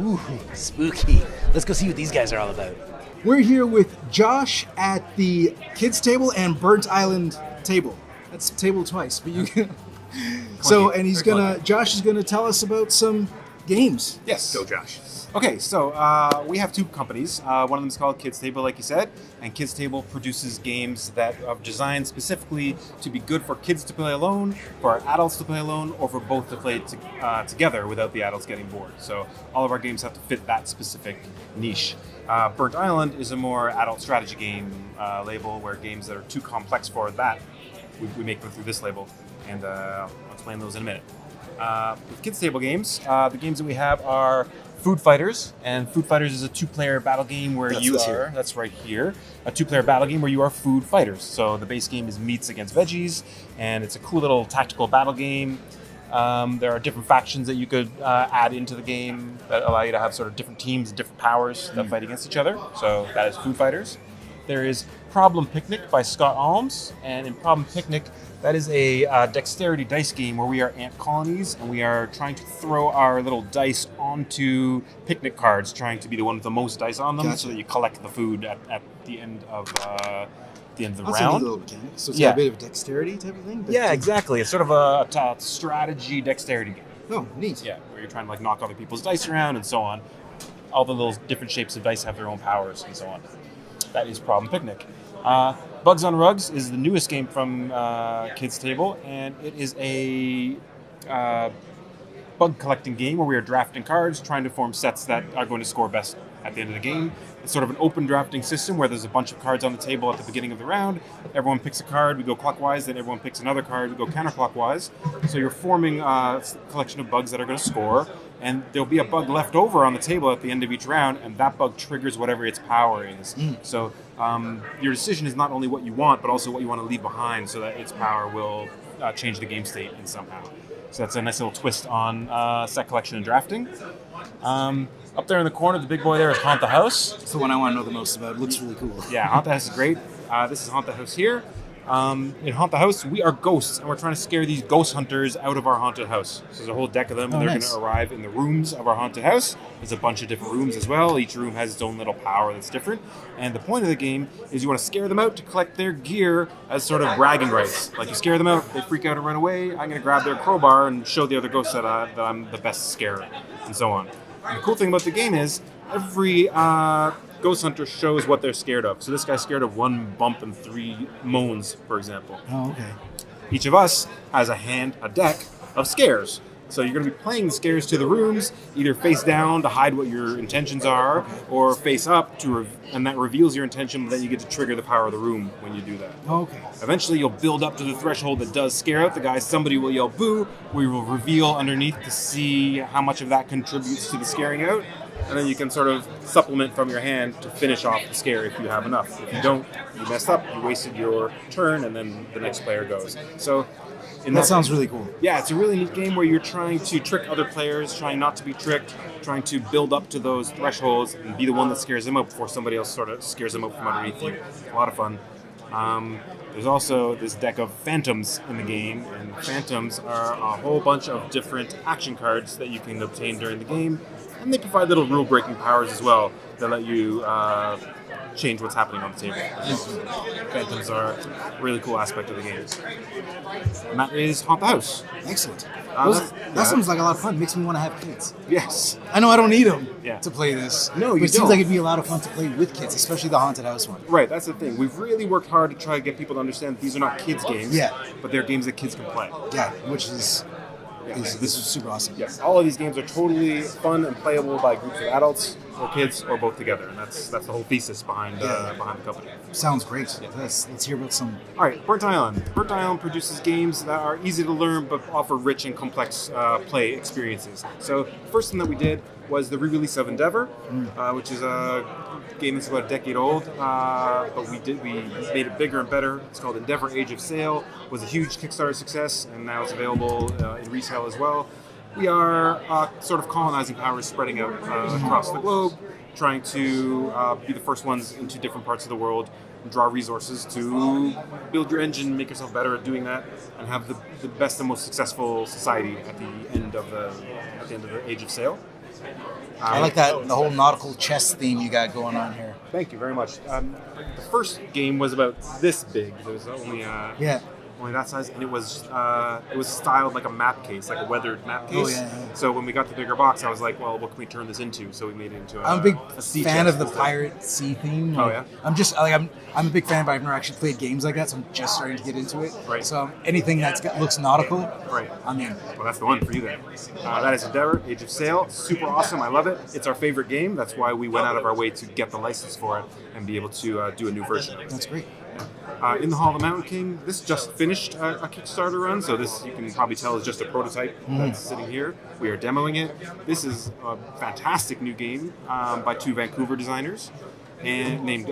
Ooh, spooky. Let's go see what these guys are all about. We're here with Josh at the kids table and Burnt Island table. That's table twice, but you can. Josh is gonna tell us about some games. Yes. Go, Josh. Okay, so we have two companies. One of them is called Kids Table, like you said, and Kids Table produces games that are designed specifically to be good for kids to play alone, for adults to play alone, or for both to play together without the adults getting bored. So all of our games have to fit that specific niche. Burnt Island is a more adult strategy game label, where games that are too complex for that, we make them through this label, and I'll explain those in a minute. With Kids Table games, the games that we have are Food Fighters, and Food Fighters is a two-player battle game where that's right here, a two-player battle game where you are food fighters. So the base game is meats against veggies, and it's a cool little tactical battle game. There are different factions that you could add into the game that allow you to have sort of different teams and different powers that fight against each other. So that is Food Fighters. There is Problem Picnic by Scott Alms, and in Problem Picnic, that is a dexterity dice game where we are ant colonies and we are trying to throw our little dice onto picnic cards, trying to be the one with the most dice on them, so that you collect the food at the end of the round. That's a neat little mechanic. So it's got a bit of a dexterity type of thing? Yeah, exactly. It's sort of a strategy dexterity game. Oh, neat. Yeah, where you're trying to knock other people's dice around and so on. All the little different shapes of dice have their own powers and so on. That is Problem Picnic. Bugs on Rugs is the newest game from Kids Table, and it is a bug collecting game where we are drafting cards, trying to form sets that are going to score best at the end of the game. It's sort of an open drafting system where there's a bunch of cards on the table at the beginning of the round. Everyone picks a card, we go clockwise, then everyone picks another card, we go counterclockwise. So you're forming a collection of bugs that are going to score, and there'll be a bug left over on the table at the end of each round, and that bug triggers whatever its power is. So your decision is not only what you want, but also what you want to leave behind so that its power will change the game state in somehow. So that's a nice little twist on set collection and drafting. Up there in the corner, the big boy there is Haunt the House. It's the one I want to know the most about. It looks really cool. Yeah, Haunt the House is great. This is Haunt the House here. In Haunt the House, we are ghosts, and we're trying to scare these ghost hunters out of our haunted house. So there's a whole deck of them, and they're going to arrive in the rooms of our haunted house. There's a bunch of different rooms as well. Each room has its own little power that's different. And the point of the game is you want to scare them out to collect their gear as sort of bragging rights. Like, you scare them out, they freak out and run away. I'm going to grab their crowbar and show the other ghosts that I'm the best scarer, and so on. And the cool thing about the game is every ghost hunter shows what they're scared of. So this guy's scared of 1 bump and 3 moans, for example. Oh, okay. Each of us has a deck of scares. So you're going to be playing the scares to the rooms, either face down to hide what your intentions are, or face up and that reveals your intention, but then you get to trigger the power of the room when you do that. Okay. Eventually you'll build up to the threshold that does scare out the guy. Somebody will yell boo. We will reveal underneath to see how much of that contributes to the scaring out. And then you can sort of supplement from your hand to finish off the scare if you have enough. If you don't, you messed up, you wasted your turn, and then the next player goes. So that sounds really cool. Yeah, it's a really neat game where you're trying to trick other players, trying not to be tricked, trying to build up to those thresholds and be the one that scares them out before somebody else sort of scares them out from underneath you. A lot of fun. There's also this deck of phantoms in the game, and phantoms are a whole bunch of different action cards that you can obtain during the game, and they provide little rule-breaking powers as well that let you change what's happening on the table. Phantoms are a really cool aspect of the game. And that is Haunt the House. Excellent. That sounds like a lot of fun. Makes me want to have kids. Yes. I know I don't need them to play this. No, but it seems like it'd be a lot of fun to play with kids, especially the Haunted House one. Right, that's the thing. We've really worked hard to try to get people to understand that these are not kids' games, but they're games that kids can play. Yeah, which is... This is super awesome. Yes, all of these games are totally fun and playable by groups of adults or kids or both together, and that's the whole thesis behind the company. Sounds great. Yeah. Let's hear about some. All right, Burnt Island. Burnt Island produces games that are easy to learn but offer rich and complex play experiences. So the first thing that we did was the re-release of Endeavor, which is a game that's about a decade old, but we made it bigger and better. It's called Endeavor Age of Sail. It was a huge Kickstarter success, and now it's available in resale as well. We are sort of colonizing powers spreading out across the globe, trying to be the first ones into different parts of the world, draw resources to build your engine, make yourself better at doing that, and have the best and most successful society at the end of the Age of Sail. I like that the whole nautical chess theme you got going on here. Thank you very much. The first game was about this big. It was only only that size, and it was styled like a map case, like a weathered map case. Oh, yeah. So when we got the bigger box, I was like, well, what can we turn this into? So we made it into I'm a big sea fan chest of the instead. pirate sea theme. Oh, Like, yeah? I'm a big fan, but I've never actually played games like that, so I'm just starting to get into it. Right. So anything looks nautical, Right. I'm in. Well, that's the one for you then. That is Endeavor, Age of Sail. Super awesome. I love it. It's our favorite game. That's why we went out of our way to get the license for it and be able to do a new version. That's great. In the Hall of the Mountain King, this just finished a Kickstarter run, so this, you can probably tell, is just a prototype that's sitting here. We are demoing it. This is a fantastic new game by two Vancouver designers and named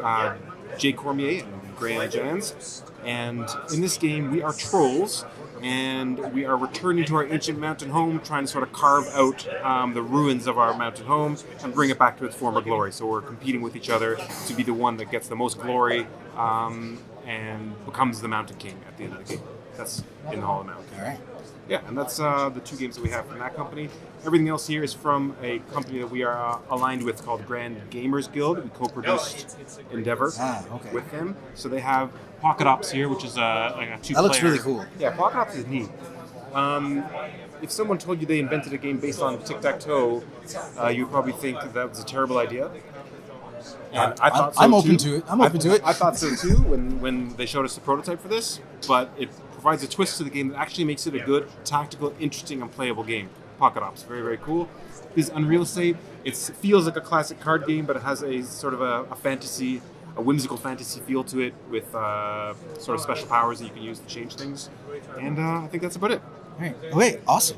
Jay Cormier and Graham Jans. And in this game, we are trolls, and we are returning to our ancient mountain home, trying to sort of carve out the ruins of our mountain home and bring it back to its former glory. So we're competing with each other to be the one that gets the most glory and becomes the Mountain King at the end of the game. That's in the Hall of the Mountain King. All right. Yeah, and that's the two games that we have from that company. Everything else here is from a company that we are aligned with called Grand Gamers Guild. We co-produced Endeavor Okay. with them. So they have Pocket Ops here, which is like a two-player. That looks really cool. Yeah, Pocket Ops is neat. If someone told you they invented a game based on tic-tac-toe, you'd probably think that was a terrible idea. And I thought so I'm too. open to it. I'm open to it. I thought so too when they showed us the prototype for this, but it provides a twist to the game that actually makes it a good, tactical, interesting, and playable game. Pocket Ops, very, very cool. This is Unreal Estate. It feels like a classic card game, but it has a sort of a fantasy, a whimsical fantasy feel to it with sort of special powers that you can use to change things. And I think that's about it. All right. Okay, awesome.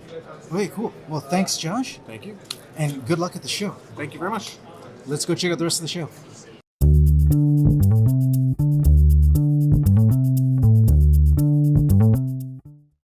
Okay, cool. Well, thanks, Josh, Thank you. and good luck at the show. Thank you very much. Let's go check out the rest of the show.